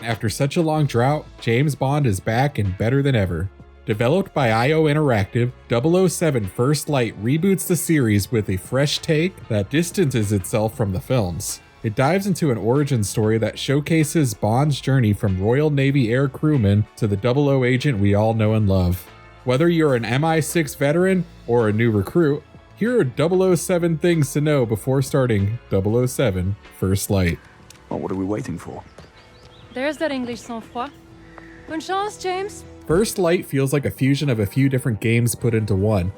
After such a long drought, James Bond is back and better than ever. Developed by IO Interactive, 007 First Light reboots the series with a fresh take that distances itself from the films. It dives into an origin story that showcases Bond's journey from Royal Navy air crewman to the 00 agent we all know and love. Whether you're an MI6 veteran or a new recruit, here are 007 things to know before starting 007 First Light. Well, what are we waiting for? There's that English sang-froid. Bonne chance, James. First Light feels like a fusion of a few different games put into one.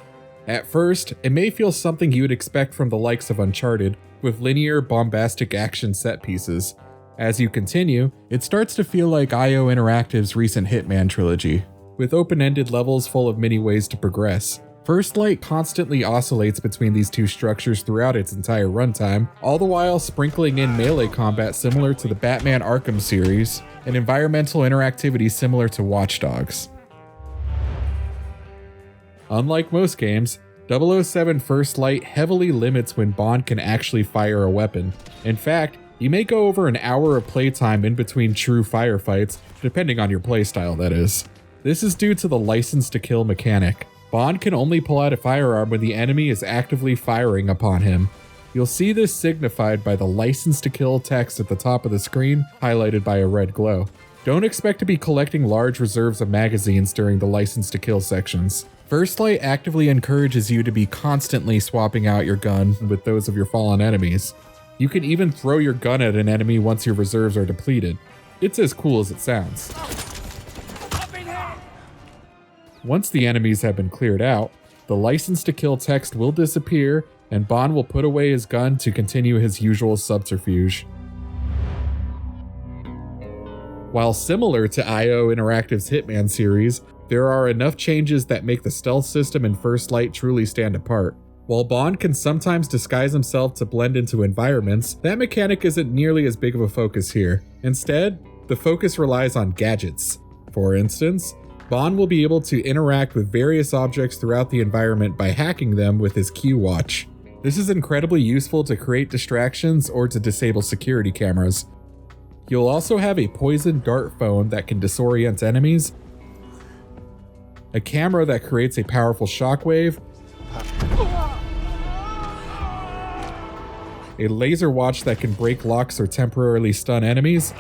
At first, it may feel something you would expect from the likes of Uncharted, with linear, bombastic action set pieces. As you continue, it starts to feel like IO Interactive's recent Hitman trilogy, with open-ended levels full of many ways to progress. First Light constantly oscillates between these two structures throughout its entire runtime, all the while sprinkling in melee combat similar to the Batman Arkham series, and environmental interactivity similar to Watch Dogs. Unlike most games, 007 First Light heavily limits when Bond can actually fire a weapon. In fact, you may go over an hour of playtime in between true firefights, depending on your playstyle that is. This is due to the license to kill mechanic. Bond can only pull out a firearm when the enemy is actively firing upon him. You'll see this signified by the license to kill text at the top of the screen, highlighted by a red glow. Don't expect to be collecting large reserves of magazines during the license to kill sections. First Light actively encourages you to be constantly swapping out your gun with those of your fallen enemies. You can even throw your gun at an enemy once your reserves are depleted. It's as cool as it sounds. Once the enemies have been cleared out, the license to kill text will disappear and Bond will put away his gun to continue his usual subterfuge. While similar to IO Interactive's Hitman series, there are enough changes that make the stealth system in First Light truly stand apart. While Bond can sometimes disguise himself to blend into environments, that mechanic isn't nearly as big of a focus here. Instead, the focus relies on gadgets. For instance, Bond will be able to interact with various objects throughout the environment by hacking them with his Q watch. This is incredibly useful to create distractions or to disable security cameras. You'll also have a poison dart phone that can disorient enemies, a camera that creates a powerful shockwave, a laser watch that can break locks or temporarily stun enemies,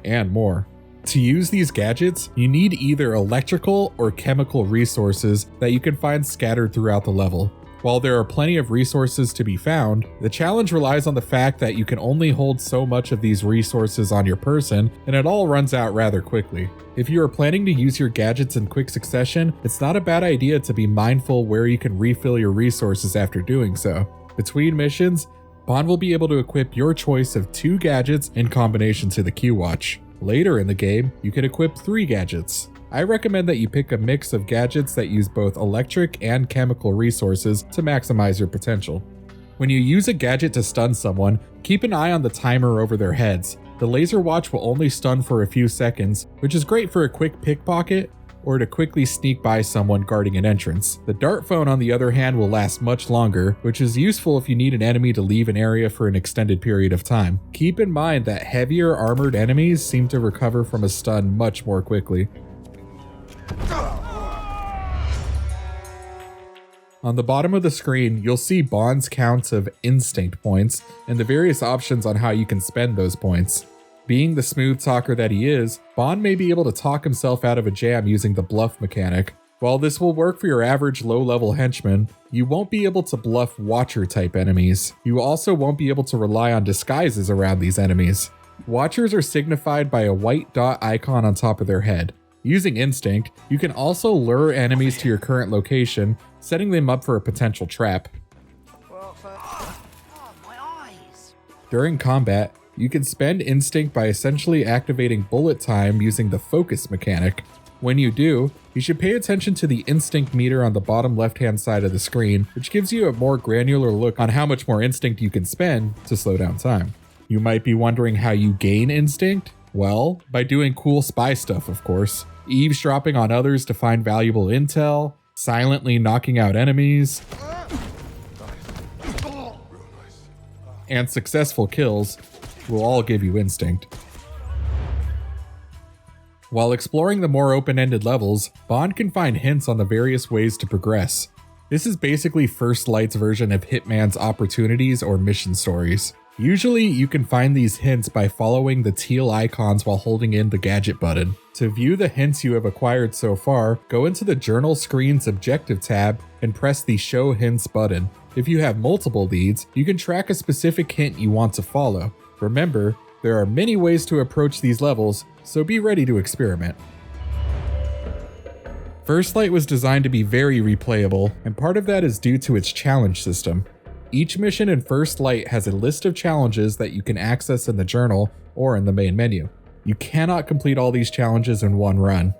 and more. To use these gadgets, you need either electrical or chemical resources that you can find scattered throughout the level. While there are plenty of resources to be found, the challenge relies on the fact that you can only hold so much of these resources on your person, and it all runs out rather quickly. If you are planning to use your gadgets in quick succession, it's not a bad idea to be mindful where you can refill your resources after doing so. Between missions, Bond will be able to equip your choice of 2 gadgets in combination to the Q watch. Later in the game, you can equip 3 gadgets. I recommend that you pick a mix of gadgets that use both electric and chemical resources to maximize your potential. When you use a gadget to stun someone, keep an eye on the timer over their heads. The laser watch will only stun for a few seconds, which is great for a quick pickpocket or to quickly sneak by someone guarding an entrance. The dart phone, on the other hand, will last much longer, which is useful if you need an enemy to leave an area for an extended period of time. Keep in mind that heavier armored enemies seem to recover from a stun much more quickly. On the bottom of the screen, you'll see Bond's counts of instinct points and the various options on how you can spend those points. Being the smooth talker that he is, Bond may be able to talk himself out of a jam using the bluff mechanic. While this will work for your average low-level henchman, you won't be able to bluff Watcher-type enemies. You also won't be able to rely on disguises around these enemies. Watchers are signified by a white dot icon on top of their head. Using Instinct, you can also lure enemies to your current location, setting them up for a potential trap. During combat, you can spend Instinct by essentially activating bullet time using the focus mechanic. When you do, you should pay attention to the Instinct meter on the bottom left-hand side of the screen, which gives you a more granular look on how much more Instinct you can spend to slow down time. You might be wondering how you gain Instinct? Well, by doing cool spy stuff, of course. Eavesdropping on others to find valuable intel, silently knocking out enemies, and successful kills. will all give you instinct. While exploring the more open-ended levels, Bond can find hints on the various ways to progress. This is basically First Light's version of Hitman's opportunities or mission stories. Usually, you can find these hints by following the teal icons while holding in the gadget button. To view the hints you have acquired so far, go into the Journal Screen's Objective tab and press the Show Hints button. If you have multiple leads, you can track a specific hint you want to follow. Remember, there are many ways to approach these levels, so be ready to experiment. First Light was designed to be very replayable, and part of that is due to its challenge system. Each mission in First Light has a list of challenges that you can access in the journal or in the main menu. You cannot complete all these challenges in one run.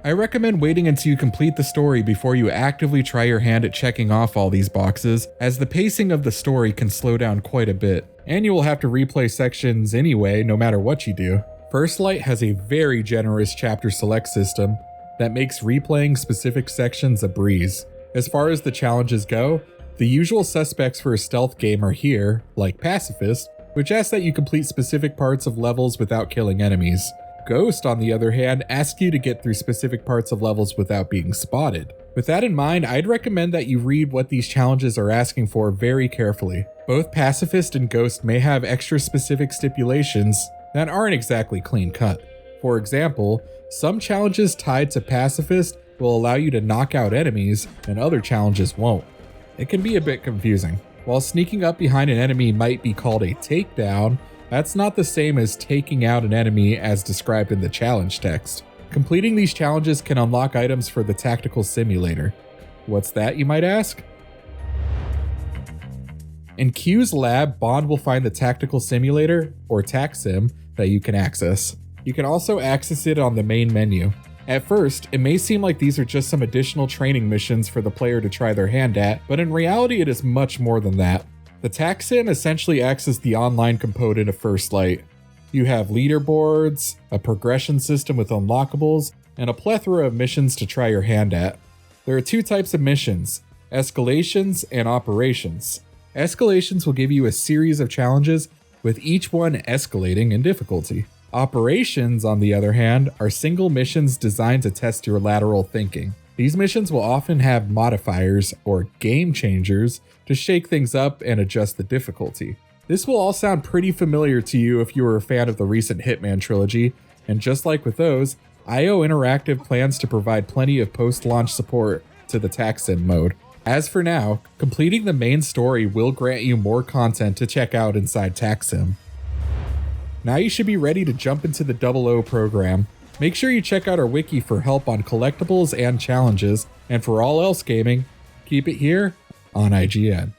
I recommend waiting until you complete the story before you actively try your hand at checking off all these boxes, as the pacing of the story can slow down quite a bit, and you will have to replay sections anyway no matter what you do. First Light has a very generous chapter select system that makes replaying specific sections a breeze. As far as the challenges go, the usual suspects for a stealth game are here, like Pacifist, which asks that you complete specific parts of levels without killing enemies. Ghost, on the other hand, asks you to get through specific parts of levels without being spotted. With that in mind, I'd recommend that you read what these challenges are asking for very carefully. Both Pacifist and Ghost may have extra specific stipulations that aren't exactly clean cut. For example, some challenges tied to Pacifist will allow you to knock out enemies, and other challenges won't. It can be a bit confusing. While sneaking up behind an enemy might be called a takedown, that's not the same as taking out an enemy as described in the challenge text. Completing these challenges can unlock items for the tactical simulator. What's that, you might ask? In Q's lab, Bond will find the tactical simulator, or TAC-SIM, that you can access. You can also access it on the main menu. At first, it may seem like these are just some additional training missions for the player to try their hand at, but in reality it is much more than that. The TAC-SIM essentially acts as the online component of First Light. You have leaderboards, a progression system with unlockables, and a plethora of missions to try your hand at. There are two types of missions, escalations and operations. Escalations will give you a series of challenges, with each one escalating in difficulty. Operations, on the other hand, are single missions designed to test your lateral thinking. These missions will often have modifiers, or game changers, to shake things up and adjust the difficulty. This will all sound pretty familiar to you if you were a fan of the recent Hitman trilogy, and just like with those, IO Interactive plans to provide plenty of post-launch support to the TAC-SIM mode. As for now, completing the main story will grant you more content to check out inside TAC-SIM. Now you should be ready to jump into the 00 program. Make sure you check out our wiki for help on collectibles and challenges, and for all else gaming, keep it here on IGN.